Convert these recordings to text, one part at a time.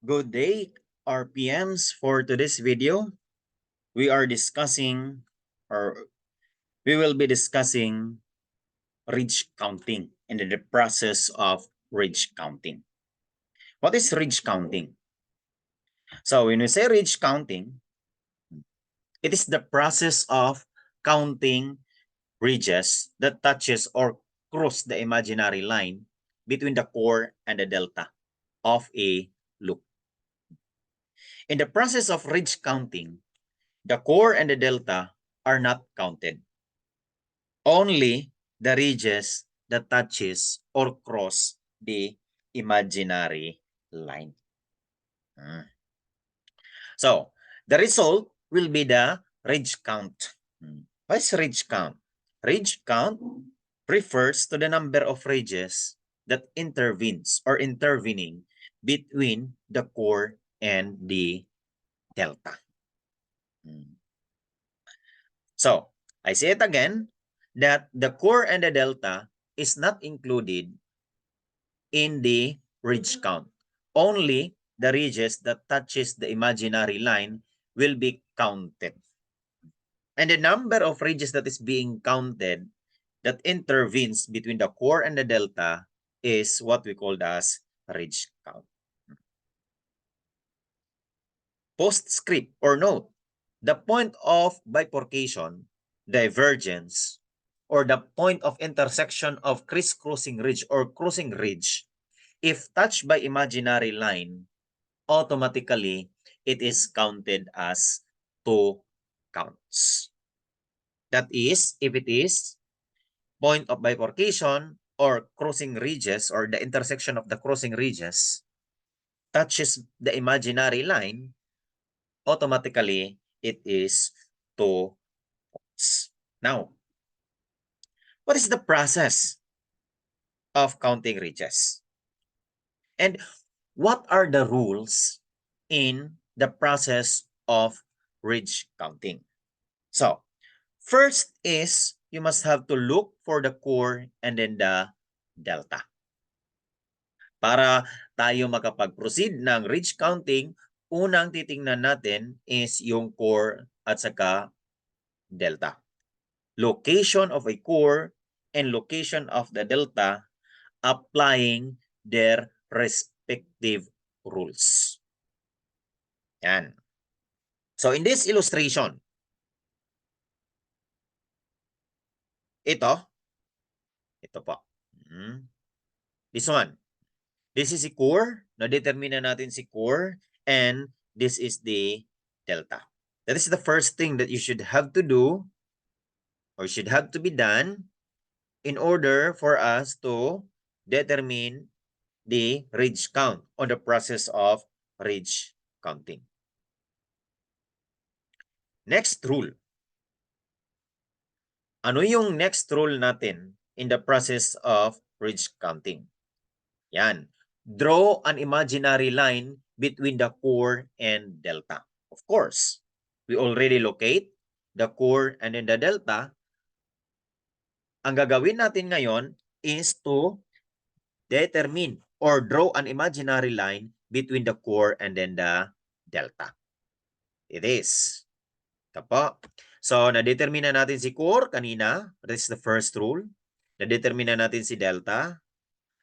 Good day, RPMs. For today's video, we are discussing or we will be discussing ridge counting and the process of ridge counting. What is ridge counting? So when we say ridge counting, it is the process of counting ridges that touches or cross the imaginary line between the core and the delta of a loop. In the process of ridge counting, the core and the delta are not counted. Only the ridges that touches or cross the imaginary line. So, the result will be the ridge count. What is ridge count? Ridge count refers to the number of ridges that intervenes or intervening between the core and the delta. So, I say it again, that the core and the delta is not included in the ridge count. Only the ridges that touches the imaginary line will be counted. And the number of ridges that is being counted that intervenes between the core and the delta is what we call as ridge count. Postscript or note, the point of bifurcation, divergence, or the point of intersection of crisscrossing ridge or crossing ridge, if touched by imaginary line, automatically it is counted as 2 counts. That is, if it is point of bifurcation or crossing ridges or the intersection of the crossing ridges touches the imaginary line, automatically it is 2 counts. Now, what is the process of counting ridges? And what are the rules in the process of ridge counting? So, first is you must have to look for the core and then the delta. Para tayo makapag-proceed ng ridge counting, unang titingnan natin is yung core at saka delta. Location of a core and location of the delta applying their respective rules. Yan. So in this illustration, ito po. This one. This is si core. Na-determine natin si core. And this is the delta. That is the first thing that you should have to do or should have to be done in order for us to determine the ridge count on the process of ridge counting. Next rule. Ano yung next rule natin in the process of ridge counting? Yan. Draw an imaginary line between the core and delta. Of course, we already locate the core and then the delta. Ang gagawin natin ngayon is to determine or draw an imaginary line between the core and then the delta. It is. Ito po. So, na-determine natin si core kanina. That is the first rule. Na-determine natin si delta.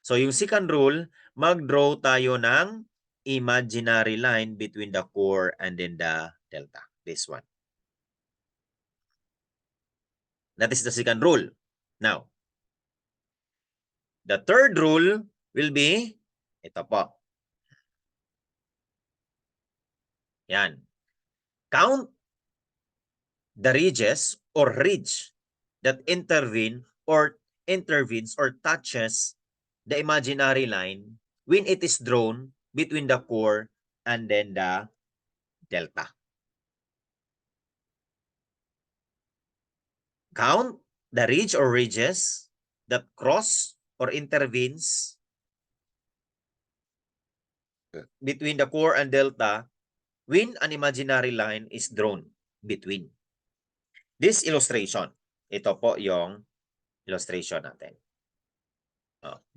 So, yung second rule, mag-draw tayo ng imaginary line between the core and then the delta. This one. That is the second rule. Now, the third rule will be, ito po. Yan. Count the ridges or ridge that intervenes or touches the imaginary line when it is drawn between the core and then the delta. Count the ridge or ridges that cross or intervenes between the core and delta when an imaginary line is drawn between. This illustration, ito po yung illustration natin.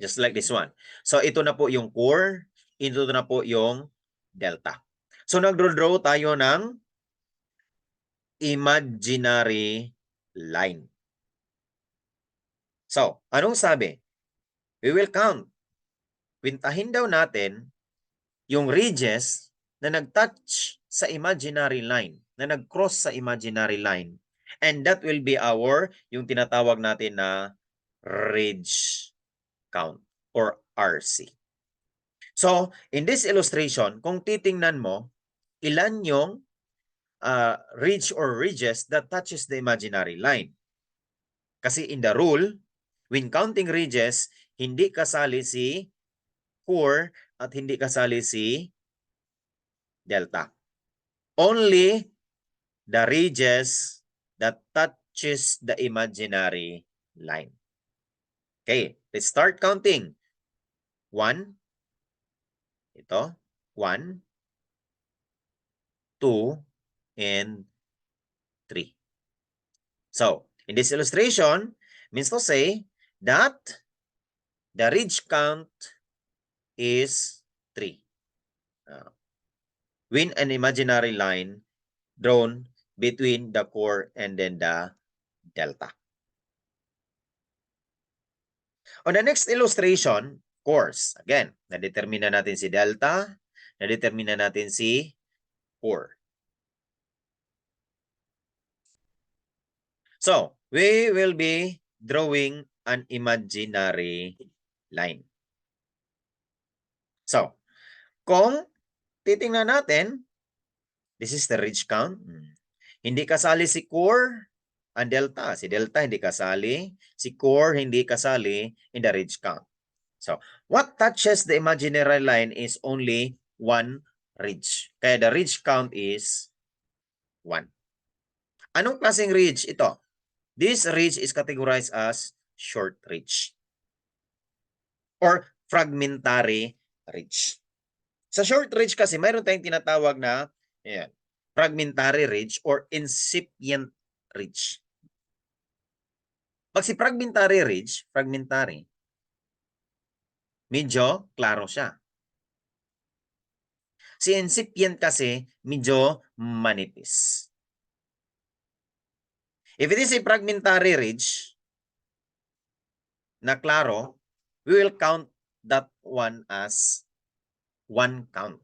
Just like this one. So ito na po yung core, ito na po yung delta. So nagdraw tayo ng imaginary line. So, anong sabi? We will count. Pintahin daw natin yung ridges na nag-touch sa imaginary line, na nag-cross sa imaginary line. And that will be yung tinatawag natin na ridge count or RC. So, in this illustration, kung titingnan mo, ilan yung ridge or ridges that touches the imaginary line. Kasi in the rule, when counting ridges, hindi kasali si core at hindi kasali si delta. Only the ridges that touches the imaginary line. Okay, let's start counting. 1, ito, 1, 2, and 3. So, in this illustration, means to say that the ridge count is 3. When an imaginary line drawn between the core and then the delta. On the next illustration, course. Again, na-determine natin si delta, na-determine natin si core. So, we will be drawing an imaginary line. So, kung titingnan natin, this is the ridge count. Hindi kasali si core ang delta. Si delta hindi kasali. Si core hindi kasali in the ridge count. So, what touches the imaginary line is only one ridge. Kaya the ridge count is 1. Anong klaseng ridge ito? This ridge is categorized as short ridge or fragmentary ridge. Sa short ridge kasi, mayroon tayong tinatawag na fragmentary ridge or incipient ridge. Pag si fragmentary ridge, medyo klaro siya. Si incipient kasi, medyo manipis. If it is a fragmentary ridge na klaro, we will count that one as 1 count.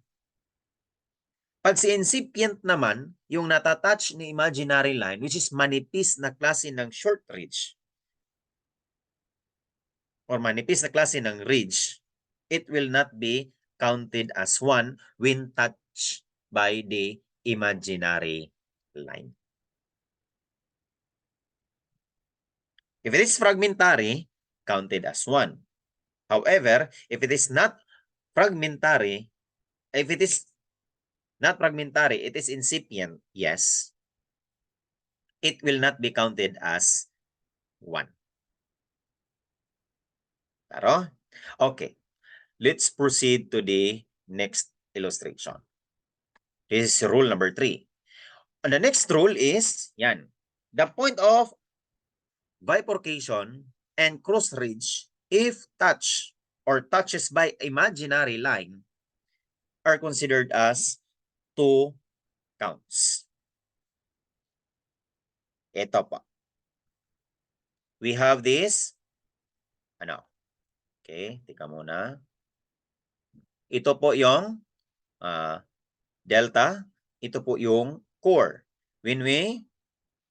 Pag si incipient naman, yung natatouch ni imaginary line, which is manipis na klase ng short ridge, or manipis na klase ng ridge, it will not be counted as 1 when touched by the imaginary line. If it is fragmentary, counted as 1. However, if it is not fragmentary, if it is not fragmentary, it is incipient, yes, it will not be counted as 1. Claro? Okay. Let's proceed to the next illustration. This is rule number 3. And the next rule is, yan, the point of bifurcation and cross ridge, if touched or touches by imaginary line, are considered as 2 counts. Ito po. We have this, okay, tika muna. Ito po yung delta, ito po yung core. When we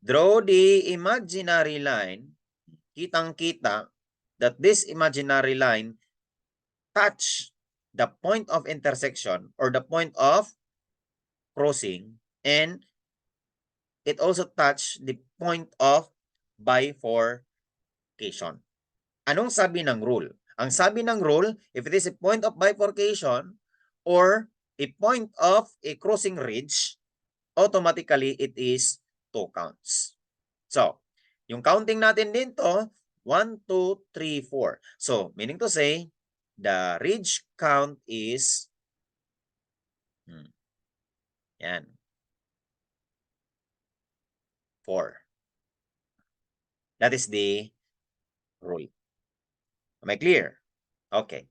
draw the imaginary line, kitang-kita that this imaginary line touch the point of intersection or the point of crossing, and it also touch the point of bifurcation. Anong sabi ng rule? Ang sabi ng rule, if it is a point of bifurcation or a point of a crossing ridge, automatically it is 2 counts. So, yung counting natin dito, 1, 2, 3, 4. So, meaning to say, the ridge count is yan, 4. That is the rule. Am I clear? Okay.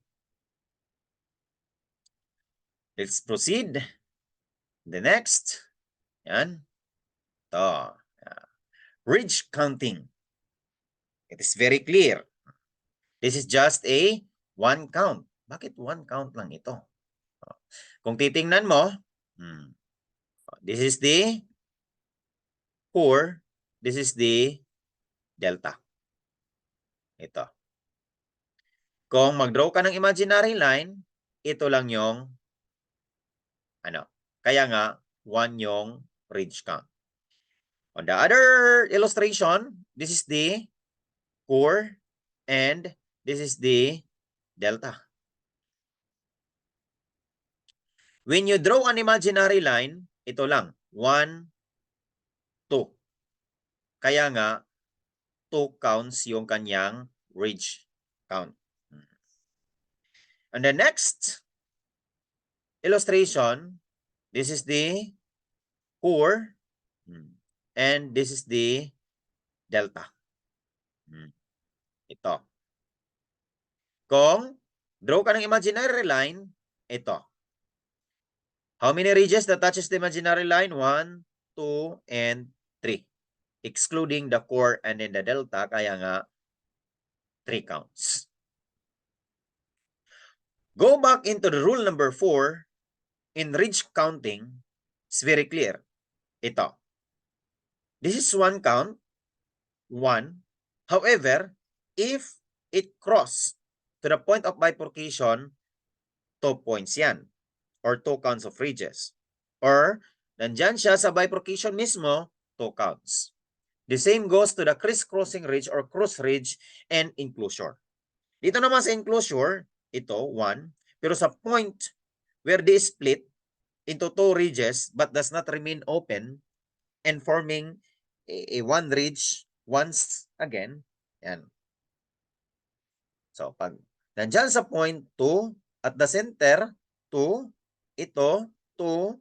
Let's proceed. The next. Yan. Ito. Ridge counting. It is very clear. This is just a one count. Bakit one count lang ito? Kung titingnan mo, this is the core, this is the delta. Ito. Kung mag-draw ka ng imaginary line, ito lang yung kaya nga 1 yung ridge count. On the other illustration, this is the core and this is the delta. When you draw an imaginary line, ito lang, 1, 2. Kaya nga, 2 counts yung kanyang ridge count. And the next illustration, this is the core and this is the delta. Ito. Kung draw ka ng imaginary line, ito. How many ridges that touches the imaginary line? 1, 2, and 3. Excluding the core and then the delta, kaya nga 3 counts. Go back into the rule number 4. In ridge counting, it's very clear. Ito. This is one count. 1. However, if it cross to the point of bifurcation, 2 points yan. Or 2 counts of ridges. Or, nandyan siya sa bifurcation mismo, 2 counts. The same goes to the crisscrossing ridge or cross ridge and enclosure. Dito naman sa enclosure, ito, 1. Pero sa point where they split into 2 ridges but does not remain open and forming a one ridge once again, yan. So, pag nandyan sa point 2, at the center, 2, ito, 2,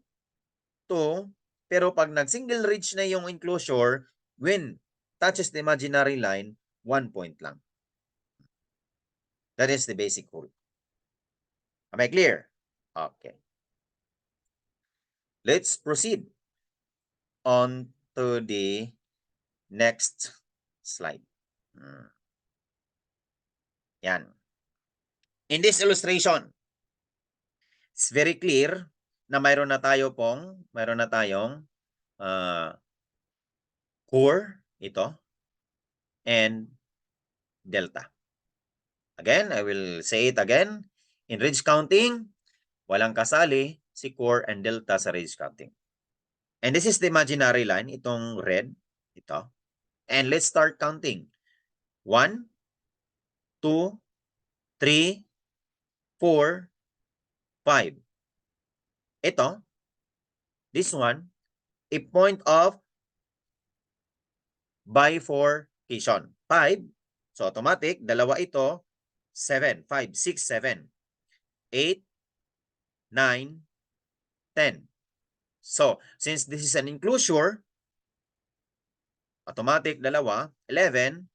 2, pero pag nag-single ridge na yung enclosure, when touches the imaginary line, 1 point lang. That is the basic rule. Am I clear? Okay. Let's proceed on to the next slide. Yan. In this illustration, it's very clear na mayroon na tayong core, ito, and delta. Again, I will say it again. In ridge counting, walang kasali si core and delta sa ridge counting. And this is the imaginary line, itong red, ito. And let's start counting. 1, 2, 3, 4, 5. Ito, this one, a point of bifurcation. 5. So automatic, dalawa ito, 7. 5, 6, 7. 8, 9, 10. So, since this is an enclosure, automatic, dalawa, 11,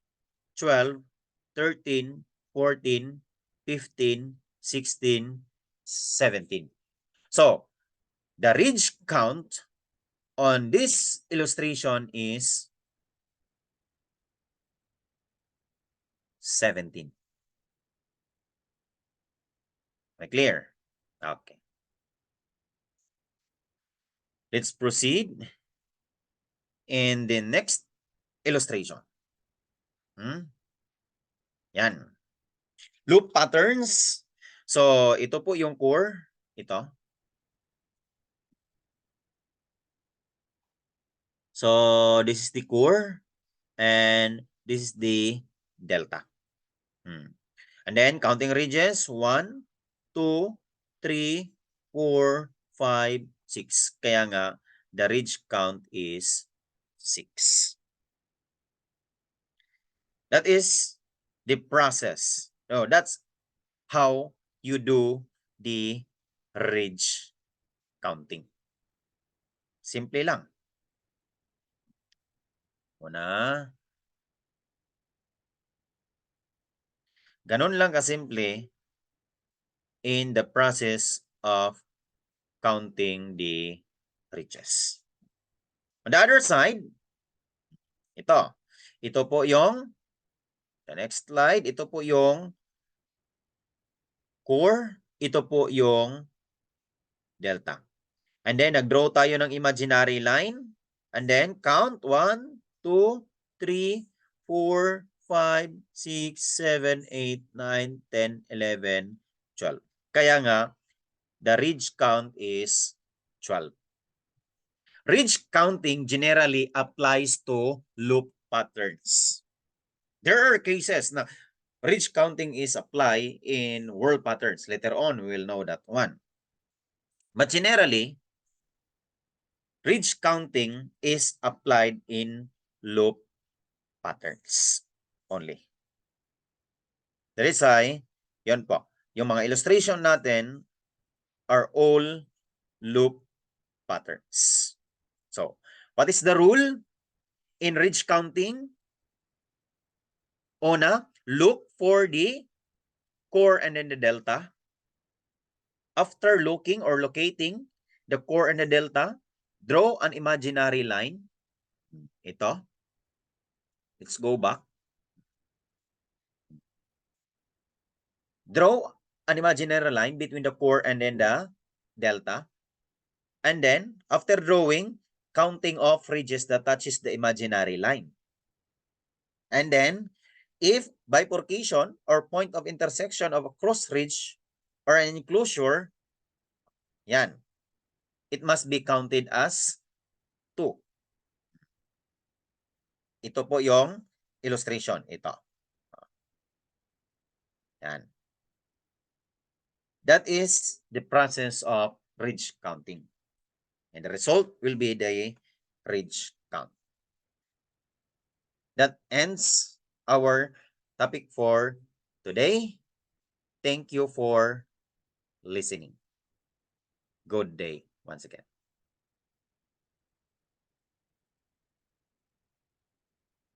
12, 13, 14, 15, 16, 17. So, the ridge count on this illustration is 17. Am I clear? Okay. Let's proceed in the next illustration. Yan. Loop patterns. So, ito po yung core. Ito. So, this is the core and this is the delta. And then, counting ridges, 1, 2, 3, 4, 5, 6. Kaya nga, the ridge count is 6. That is the process. So, that's how you do the ridge counting. Simple lang. Una, ganon lang kasimple in the process of counting the ridges. On the other side, ito. Ito po yung, the next slide, ito po yung core, ito po yung delta. And then, nag-draw tayo ng imaginary line. And then, count 1, 2, 3, 4, 5, 6, 7, 8, 9, 10, 11, 12. Kaya nga, the ridge count is 12. Ridge counting generally applies to loop patterns. There are cases na ridge counting is applied in whorl patterns. Later on, we will know that one. But generally, ridge counting is applied in loop patterns only. That is why, yun po, yung mga illustration natin are all loop patterns. So, what is the rule in ridge counting? Una, look for the core and then the delta. After looking or locating the core and the delta, draw an imaginary line. Ito. Let's go back. Draw an imaginary line between the core and then the delta. And then, after drawing, counting off ridges that touches the imaginary line. And then, if bifurcation or point of intersection of a cross ridge or an enclosure, yan, it must be counted as 2. Ito po yung illustration. Ito. Yan. That is the process of ridge counting. And the result will be the ridge count. That ends our topic for today. Thank you for listening. Good day once again.